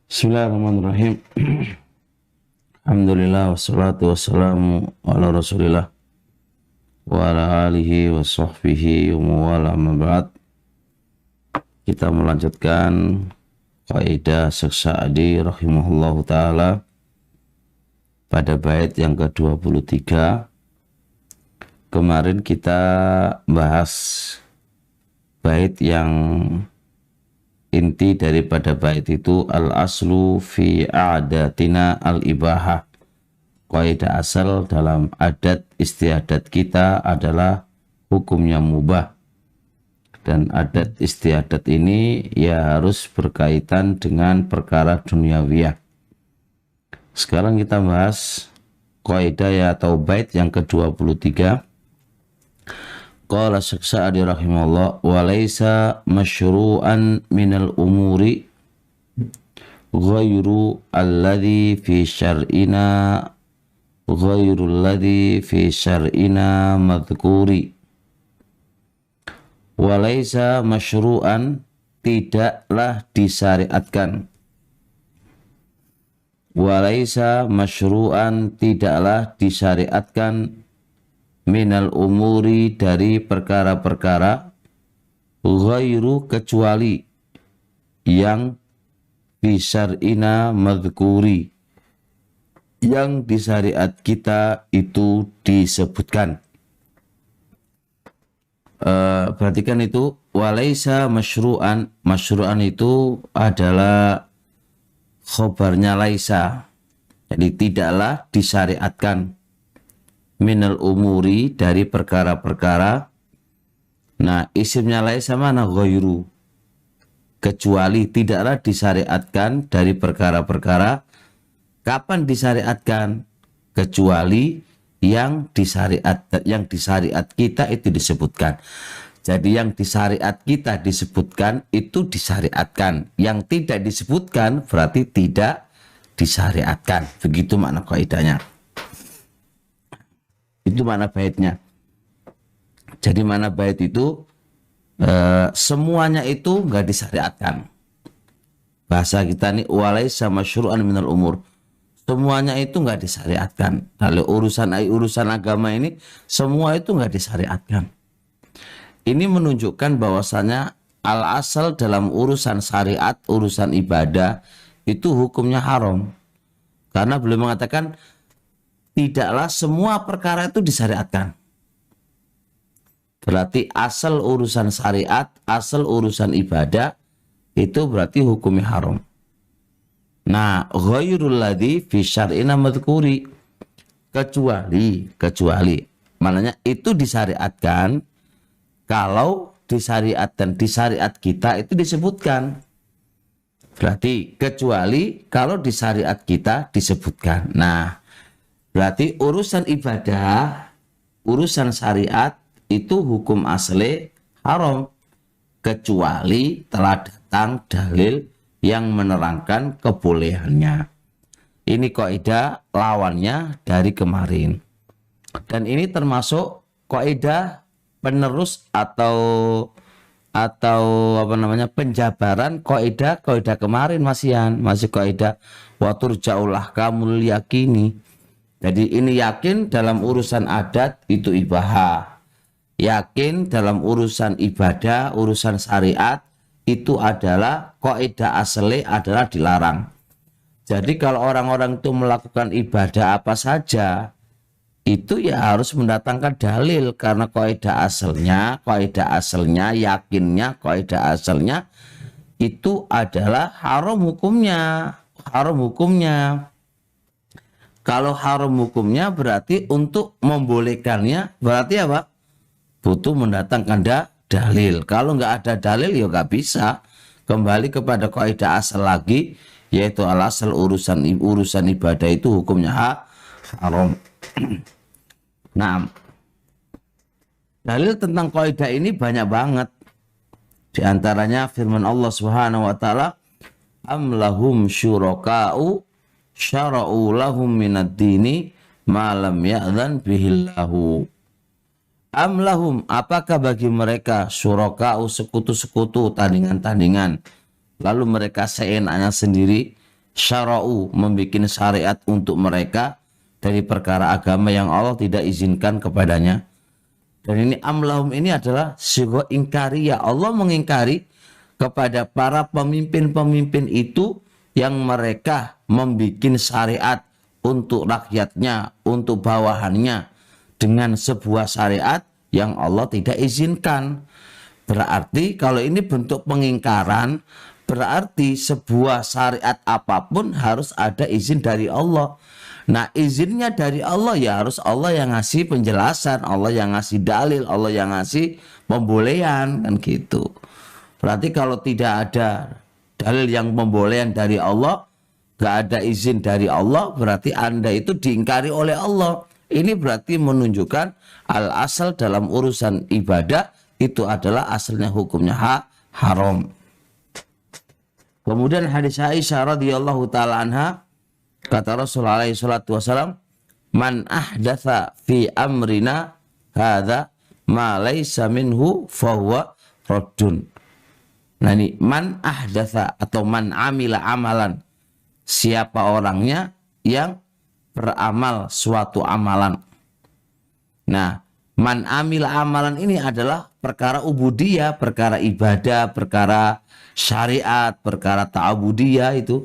Bismillahirrahmanirrahim. Alhamdulillah wassalatu wassalamu ala Rasulillah wa ala alihi wa sahbihi wa mawala amma ba'd. Kita melanjutkan kaidah Syekh Sa'di rahimahullahu taala pada bait yang ke-23. Kemarin kita bahas bait yang inti daripada bait itu al-aslu fi a'datina al-ibahah. Kaidah asal dalam adat istiadat kita adalah hukumnya mubah. Dan adat istiadat ini ya harus berkaitan dengan perkara duniawiyah. Sekarang kita bahas kaidah ya atau bait yang ke-23. Qala Syekh Sa'di rahimahullah wa laisa masyru'an minal umuri ghairu alladhi fi syar'ina madhkuri. Wa laisa masyru'an, tidaklah disyariatkan. Wa laisa masyru'an, tidaklah disyariatkan minal umuri, dari perkara-perkara, ghairu, kecuali, yang bisyar'ina madhkuri, yang di syariat kita itu disebutkan. Perhatikan itu, walaisa masyru'an. Masyru'an itu adalah khobarnya laisa, jadi tidaklah disyariatkan, minal umuri, dari perkara-perkara. Nah, isimnya laisa mana? Ghairu, kecuali, tidaklah disyariatkan dari perkara-perkara. Kapan disyariatkan? Kecuali yang di syariat kita itu disebutkan. Jadi yang di syariat kita disebutkan itu disyariatkan, yang tidak disebutkan berarti tidak disyariatkan. Begitu makna kaidahnya. Itu mana baitnya. Jadi mana bait itu semuanya itu nggak disyariatkan. Bahasa kita nih walaisa masyru'an minal umur. Semuanya itu nggak disyariatkan. Kalau urusan agama ini semua itu nggak disyariatkan. Ini menunjukkan bahwasanya al-asal dalam urusan syariat, urusan ibadah itu hukumnya haram. Karena beliau mengatakan tidaklah semua perkara itu disyariatkan. Berarti asal urusan syariat, asal urusan ibadah itu berarti hukumnya haram. Nah, ghairul ladzi fi syar'ina madhkuri, kecuali maknanya itu disyariatkan kalau disyariatkan di syariat kita itu disebutkan. Berarti kecuali kalau di syariat kita disebutkan. Nah, berarti urusan ibadah, urusan syariat itu hukum asli haram, kecuali telah datang dalil yang menerangkan kebolehannya. Ini kaidah lawannya dari kemarin. Dan ini termasuk kaidah penerus atau penjabaran kaidah kemarin masih kaidah waturja'ul ahkamul yakini. Jadi ini yakin dalam urusan adat itu ibahah. Yakin dalam urusan ibadah, urusan syariat itu adalah kaidah asli adalah dilarang. Jadi kalau orang-orang itu melakukan ibadah apa saja, itu ya harus mendatangkan dalil. Karena kaidah asalnya, yakinnya, kaidah asalnya itu adalah haram hukumnya. Kalau haram hukumnya berarti untuk membolehkannya berarti apa? Butuh mendatangkan dalil. Kalau nggak ada dalil ya nggak bisa. Kembali kepada kaidah asal lagi, yaitu al-asal urusan ibadah itu hukumnya haram. Nah, dalil tentang kaidah ini banyak banget. Di antaranya firman Allah Subhanahu wa taala, am lahum syuraka'u syara'u lahum minad dini ma lam ya'dzan bihillahu. Am lahum, apakah bagi mereka syuraka'u, sekutu-sekutu, tandingan-tandingan, lalu mereka seenaknya sendiri syara'u, membuat syariat untuk mereka dari perkara agama yang Allah tidak izinkan kepadanya. Dan ini amlahum ini adalah sigha ingkariyah. Allah mengingkari kepada para pemimpin-pemimpin itu yang mereka membuat syariat untuk rakyatnya, untuk bawahannya dengan sebuah syariat yang Allah tidak izinkan. Berarti kalau ini bentuk pengingkaran, berarti sebuah syariat apapun harus ada izin dari Allah. Nah, izinnya dari Allah ya harus Allah yang ngasih penjelasan, Allah yang ngasih dalil, Allah yang ngasih pembolehan, kan gitu. Berarti kalau tidak ada dalil yang pembolehan dari Allah, gak ada izin dari Allah, berarti Anda itu diingkari oleh Allah. Ini berarti menunjukkan al-asal dalam urusan ibadah itu adalah asalnya hukumnya haram. Kemudian hadis Aisyah radhiyallahu taala anha, kata Rasulullah SAW, man ahdatha fi amrina hadza ma laysa minhu fahuwa raddun. Nah ini man ahdatha atau man amila amalan, siapa orangnya yang beramal suatu amalan. Nah, man amila amalan ini adalah perkara ubudiyah, perkara ibadah, perkara syariat, perkara ta'abudiyah itu.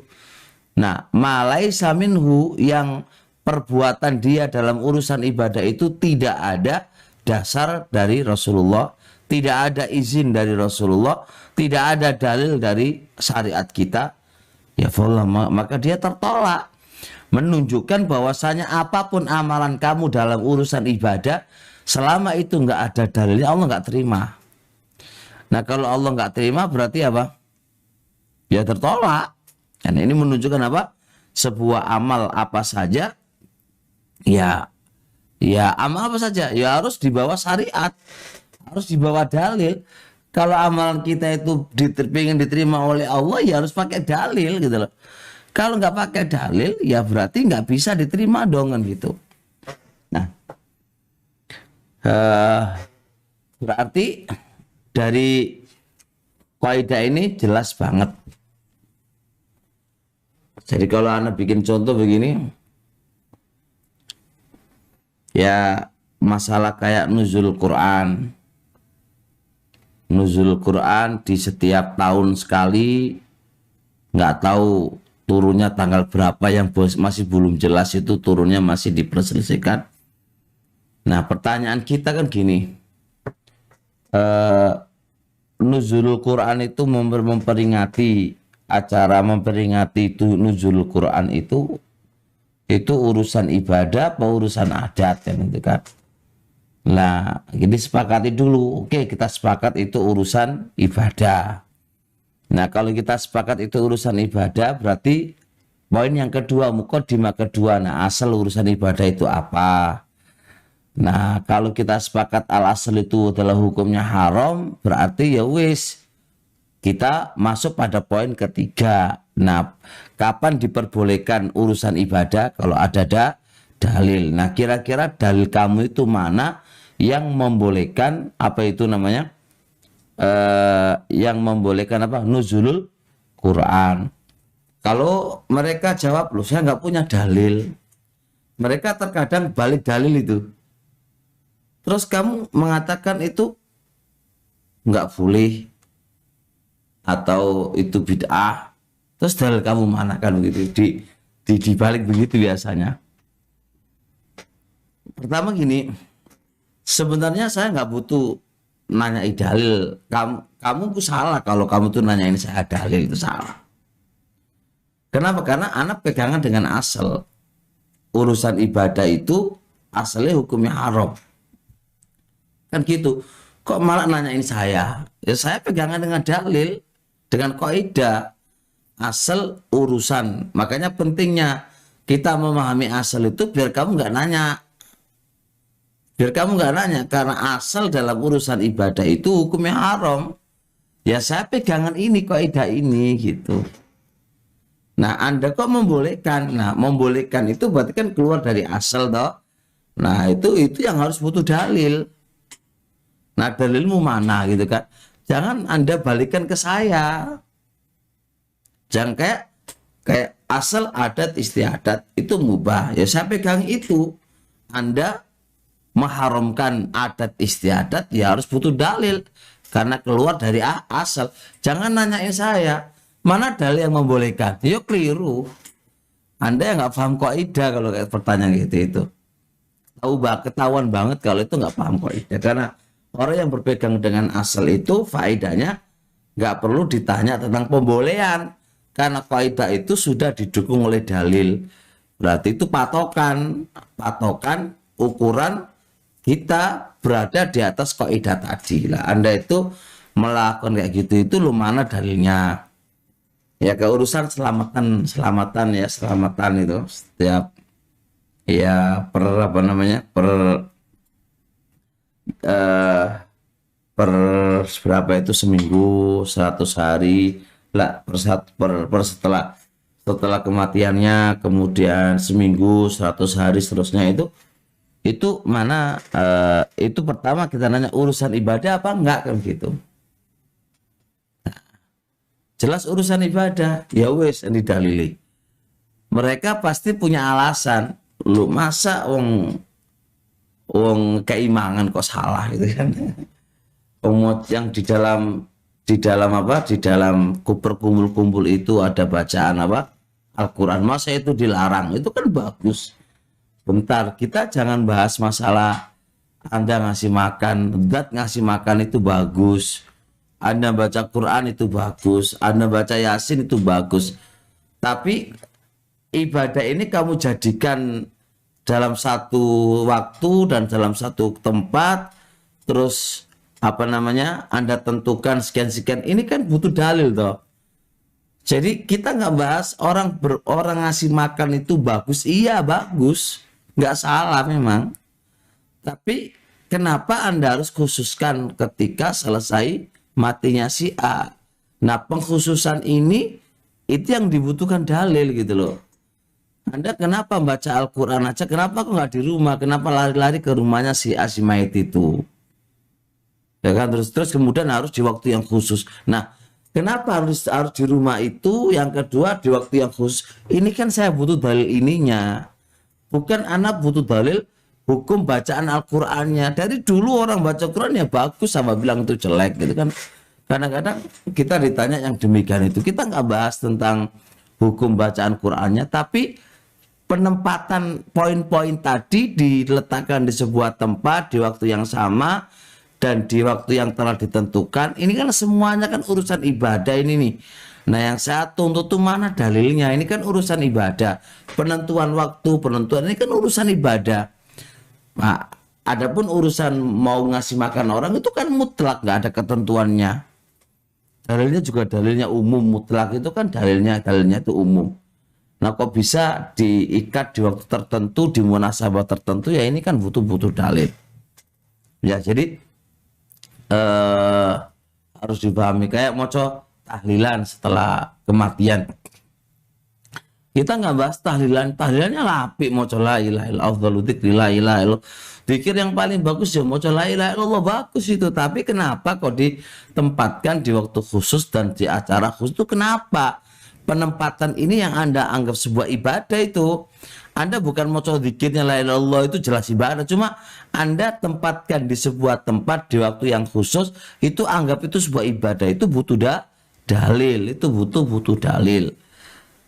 Nah, malaisa minhu, yang perbuatan dia dalam urusan ibadah itu tidak ada dasar dari Rasulullah, tidak ada izin dari Rasulullah, tidak ada dalil dari syariat kita, ya Allah, maka dia tertolak. Menunjukkan bahwasanya apapun amalan kamu dalam urusan ibadah, selama itu nggak ada dalilnya, Allah nggak terima. Nah, kalau Allah nggak terima berarti apa? Ya tertolak. Dan ini menunjukkan apa? Sebuah amal apa saja, ya amal apa saja, ya harus dibawa syariat, harus dibawa dalil. Kalau amalan kita itu ingin diterima oleh Allah, ya harus pakai dalil gitu loh. Kalau nggak pakai dalil, ya berarti nggak bisa diterima dong, kan gitu. Nah, berarti dari kaidah ini jelas banget. Jadi kalau Anda bikin contoh begini, ya masalah kayak nuzul Quran. Nuzul Quran di setiap tahun sekali, nggak tahu turunnya tanggal berapa, yang masih belum jelas itu turunnya masih diperselisihkan. Nah, pertanyaan kita kan gini, nuzul Quran itu memperingati acara memperingati itu nuzul Quran itu urusan ibadah apa urusan adat, kan itu kan. Nah, jadi sepakati dulu. Oke, kita sepakat itu urusan ibadah. Nah, kalau kita sepakat itu urusan ibadah, berarti poin yang kedua, mukadimah kedua, nah asal urusan ibadah itu apa? Nah, kalau kita sepakat al-asal itu adalah hukumnya haram, berarti ya wis, kita masuk pada poin ketiga. Nah, kapan diperbolehkan urusan ibadah? Kalau ada dalil. Nah, kira-kira dalil kamu itu mana yang membolehkan apa itu namanya? Yang membolehkan apa? Nuzulul Quran. Kalau mereka jawab, loh saya nggak punya dalil. Mereka terkadang balik dalil itu. Terus kamu mengatakan itu nggak boleh atau itu bid'ah, terus dalil kamu mana, kan begitu. Dibalik begitu biasanya. Pertama gini, sebenarnya saya nggak butuh nanya dalil. Kamu tuh salah kalau kamu tuh nanyain saya dalil, itu salah. Kenapa? Karena anak pegangan dengan asal. Urusan ibadah itu asalnya hukumnya haram, kan gitu. Kok malah nanyain saya? Ya saya pegangan dengan dalil, dengan kaidah asal urusan. Makanya pentingnya kita memahami asal itu biar kamu nggak nanya. Biar kamu nggak nanya, karena asal dalam urusan ibadah itu hukumnya haram. Ya saya pegangan ini, kaidah ini, gitu. Nah, Anda kok membolehkan? Nah, membolehkan itu berarti kan keluar dari asal toh. Nah, itu yang harus butuh dalil. Nah, dalilmu mana gitu kan? Jangan Anda balikan ke saya. Jangan kayak Kayak asal adat istiadat itu mubah. Ya saya pegang itu. Anda mengharamkan adat istiadat ya harus butuh dalil karena keluar dari asal. Jangan nanyain saya mana dalil yang membolehkan. Yo keliru. Anda yang nggak paham kaidah kalau kayak pertanyaan gitu itu. Ketahuan banget kalau itu nggak paham kaidah, karena orang yang berpegang dengan asal itu faedahnya nggak perlu ditanya tentang pembolehan karena kaidah itu sudah didukung oleh dalil. Berarti itu patokan ukuran kita berada di atas kaidah tadi lah. Anda itu melakukan kayak gitu itu lu mana dalilnya? Ya ke urusan selamatan itu setiap ya per apa namanya eh, per berapa itu seminggu 100 hari lah setelah kematiannya, kemudian seminggu 100 hari seterusnya itu mana itu pertama kita nanya urusan ibadah apa enggak kan gitu. Jelas urusan ibadah ya wes yang didalili. Mereka pasti punya alasan. Lu masa wong keimangan kok salah gitu kan. Yang di dalam kumpul-kumpul itu ada bacaan Al-Quran, masa itu dilarang? Itu kan bagus. Bentar, kita jangan bahas masalah Anda ngasih makan, zat ngasih makan itu bagus, Anda baca Quran itu bagus, Anda baca Yasin itu bagus. Tapi ibadah ini kamu jadikan dalam satu waktu dan dalam satu tempat, terus Anda tentukan sekian-sekian, ini kan butuh dalil toh. Jadi kita nggak bahas orang ngasih makan itu bagus, iya bagus, nggak salah memang. Tapi kenapa Anda harus khususkan ketika selesai matinya si A? Nah pengkhususan ini itu yang dibutuhkan dalil gitu loh. Anda kenapa baca Al-Quran aja, kenapa kok nggak di rumah, kenapa lari-lari ke rumahnya si A si mayit itu? Ya kan, terus kemudian harus di waktu yang khusus. Nah kenapa harus di rumah itu? Yang kedua di waktu yang khusus. Ini kan saya butuh dalil ininya. Bukan anak butuh dalil hukum bacaan Al-Qur'annya. Dari dulu orang baca Quran ya bagus sama bilang itu jelek gitu kan. Kadang-kadang kita ditanya yang demikian itu. Kita nggak bahas tentang hukum bacaan Qur'annya, tapi penempatan poin-poin tadi diletakkan di sebuah tempat di waktu yang sama dan di waktu yang telah ditentukan. Ini kan semuanya kan urusan ibadah ini nih. Nah yang saya tuntut tuh mana dalilnya? Ini kan urusan ibadah. Penentuan waktu, penentuan ini kan urusan ibadah. Nah, adapun urusan mau ngasih makan orang itu kan mutlak, nggak ada ketentuannya. Dalilnya juga dalilnya umum, mutlak itu kan dalilnya itu umum. Nah kok bisa diikat di waktu tertentu, di munasabah tertentu, ya ini kan butuh dalil. Ya jadi harus dipahami kayak moco tahlilan setelah kematian. Kita nggak bahas tahlilannya lapik moco la ilaha illallah, afdalu dzikri la ilaha illallah. Dzikir yang paling bagus ya moco la ilaha illallah, bagus itu. Tapi kenapa kok ditempatkan di waktu khusus dan di acara khusus itu? Kenapa penempatan ini yang Anda anggap sebuah ibadah itu? Anda bukan mau dzikirnya la ilaha illallah itu jelas ibadah, cuma Anda tempatkan di sebuah tempat di waktu yang khusus, itu anggap itu sebuah ibadah, itu butuh dalil, itu butuh dalil.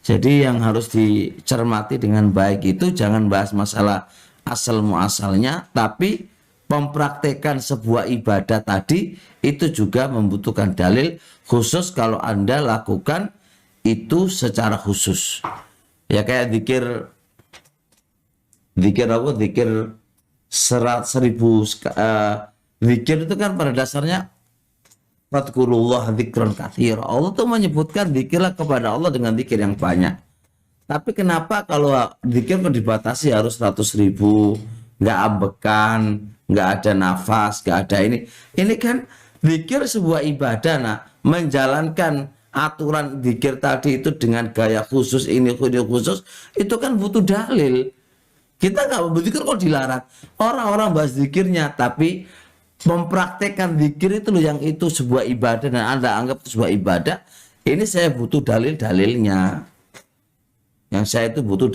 Jadi yang harus dicermati dengan baik itu jangan bahas masalah asal muasalnya, tapi mempraktekkan sebuah ibadah tadi itu juga membutuhkan dalil, khusus kalau Anda lakukan itu secara khusus. Ya kayak zikir seribu zikir itu kan pada dasarnya fadkurullah dzikran katsira. Allah tuh menyebutkan zikirlah kepada Allah dengan zikir yang banyak. Tapi kenapa kalau zikir kok dibatasi harus 100.000, nggak ambekan, nggak ada nafas, nggak ada ini. Ini kan zikir sebuah ibadah. Nah, menjalankan aturan zikir tadi itu dengan gaya khusus ini khusus itu kan butuh dalil. Kita nggak berzikir kok dilarang. Orang-orang bahas zikirnya, tapi mempraktekkan zikir itu loh yang itu sebuah ibadah dan Anda anggap itu sebuah ibadah. Ini saya butuh dalil-dalilnya. Yang saya itu butuh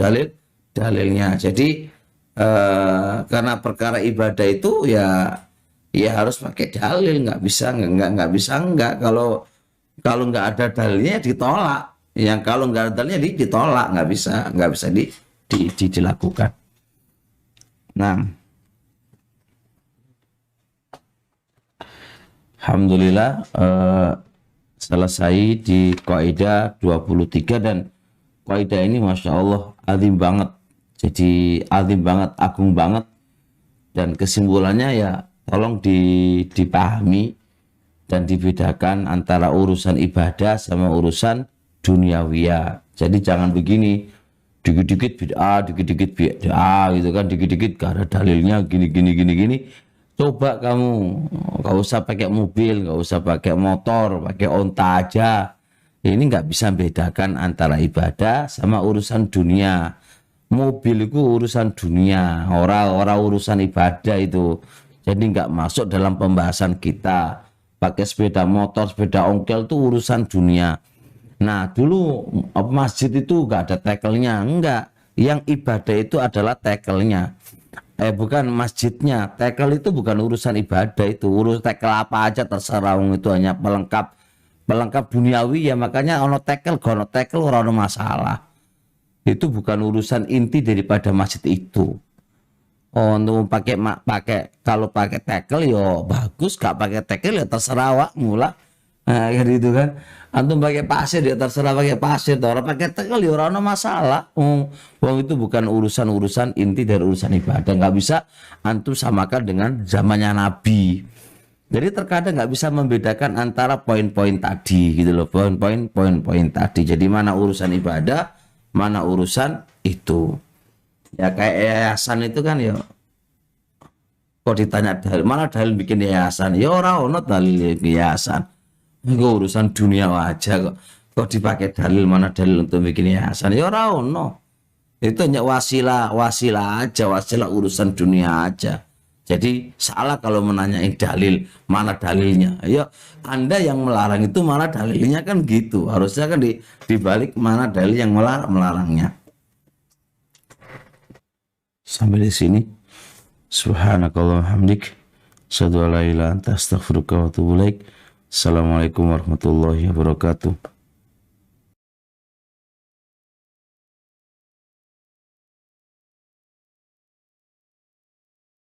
dalilnya. Jadi karena perkara ibadah itu ya harus pakai dalil, nggak bisa nggak bisa nggak. Kalau nggak ada dalilnya ditolak. Yang kalau nggak ada dalilnya ditolak, nggak bisa dilakukan. Nah, alhamdulillah selesai di kaidah 23, dan kaidah ini Masya Allah azim banget. Jadi azim banget, agung banget, dan kesimpulannya ya tolong dipahami dan dibedakan antara urusan ibadah sama urusan duniawiyah. Jadi jangan begini, dikit-dikit bid'ah, dikit-dikit bid'ah gitu kan, dikit-dikit gak ada dalilnya gini. Coba kamu gak usah pakai mobil, gak usah pakai motor, pakai onta aja. Ini nggak bisa bedakan antara ibadah sama urusan dunia. Mobil itu urusan dunia, orang urusan ibadah itu. Jadi nggak masuk dalam pembahasan kita. Pakai sepeda motor, sepeda ongkel itu urusan dunia. Nah dulu masjid itu nggak ada tackle-nya, enggak. Yang ibadah itu adalah tackle-nya. Bukan masjidnya. Tackle itu bukan urusan ibadah, itu urus tackle apa aja terserah, itu hanya pelengkap duniawi ya, makanya ono tackle ora ono masalah. Itu bukan urusan inti daripada masjid itu. Untuk kalau pakai tackle yo bagus, gak pakai tackle ya terserah awakmu lah. Nah, gitu kan. Antum pakai pasir ya terserah pakai pasir, orang pakai tackle ya ora ono masalah. Wong itu bukan urusan inti dari urusan ibadah. Nggak bisa antum samakan dengan zamannya Nabi. Jadi terkadang nggak bisa membedakan antara poin-poin tadi gitu loh, poin-poin tadi. Jadi mana urusan ibadah, mana urusan itu. Ya kayak yayasan itu kan ya, kok ditanya dalil, mana dalil bikin yayasan? Ya orang ono dalil yayasan. Itu urusan dunia aja kok. Kok dipakai dalil, mana dalil untuk bikin yayasan? Ya orang ono. Itu hanya wasilah aja, wasilah urusan dunia aja. Jadi salah kalau menanyain dalil, mana dalilnya? Ya Anda yang melarang itu mana dalilnya, kan gitu. Harusnya kan dibalik mana dalil yang melarangnya. Sampai di sini. Subhanakallahumma hamdik, asyhadu an la ilaha illa anta, astaghfiruka wa atubu ilaik. Assalamualaikum warahmatullahi wabarakatuh.